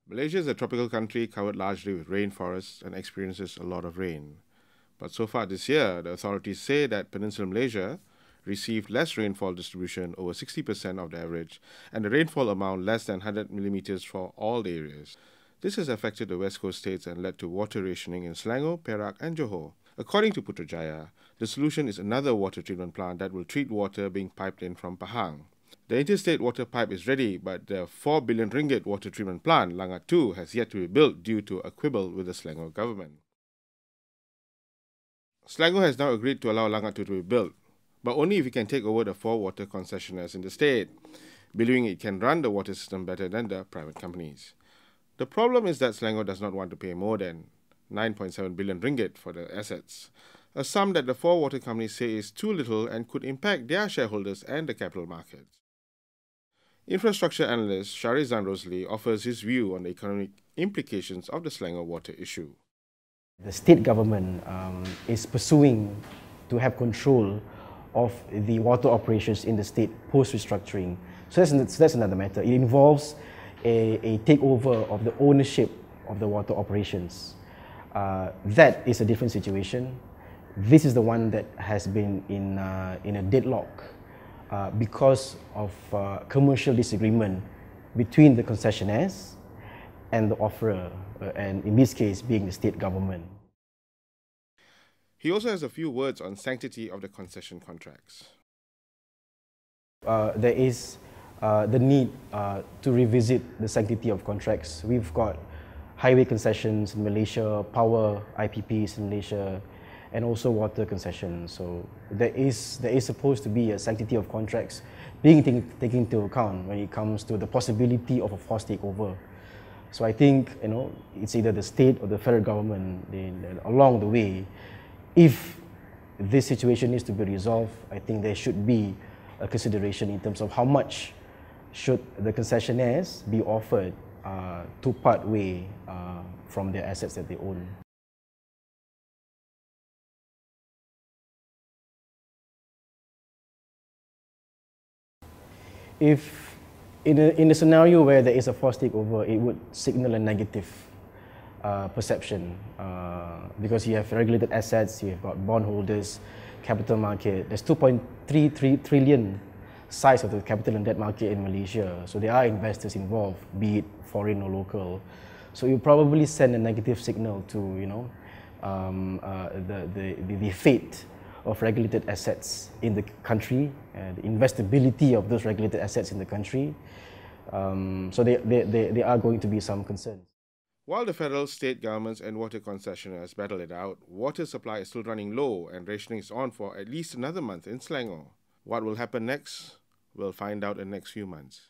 Malaysia is a tropical country covered largely with rainforests and experiences a lot of rain. But so far this year, the authorities say that Peninsular Malaysia received less rainfall distribution, over 60% of the average, and the rainfall amount less than 100 millimeters for all the areas. This has affected the West Coast states and led to water rationing in Selangor, Perak and Johor. According to Putrajaya, the solution is another water treatment plant that will treat water being piped in from Pahang. The interstate water pipe is ready, but the 4 billion ringgit water treatment plant, Langat 2, has yet to be built due to a quibble with the Selangor government. Selangor has now agreed to allow Langat 2 to be built, but only if it can take over the 4 water concessionaires in the state, believing it can run the water system better than the private companies. The problem is that Selangor does not want to pay more than 9.7 billion ringgit for the assets, a sum that the 4 water companies say is too little and could impact their shareholders and the capital markets. Infrastructure analyst Sharizan Rosely offers his view on the economic implications of the Selangor water issue. The state government is pursuing to have control of the water operations in the state post-restructuring. So that's another matter. It involves a takeover of the ownership of the water operations. That is a different situation. This is the one that has been in a deadlock because of commercial disagreement between the concessionaires and the offerer, and in this case being the state government. He also has a few words on sanctity of the concession contracts. There is the need to revisit the sanctity of contracts. We've got highway concessions in Malaysia, power IPPs in Malaysia, and also water concessions. So there is supposed to be a sanctity of contracts being taken into account when it comes to the possibility of a forced takeover. So I think it's either the state or the federal government along the way. If this situation needs to be resolved, I think there should be a consideration in terms of how much should the concessionaires be offered to part way from their assets that they own. If in a scenario where there is a forced takeover, it would signal a negative perception because you have regulated assets, you have got bondholders, capital market. There's 2.33 trillion size of the capital and debt market in Malaysia. So there are investors involved, be it foreign or local. So you probably send a negative signal to the fate of regulated assets in the country, the investability of those regulated assets in the country. So there are going to be some concerns. While the federal, state governments and water concessionaires battle it out, water supply is still running low and rationing is on for at least another month in Selangor. What will happen next? We'll find out in the next few months.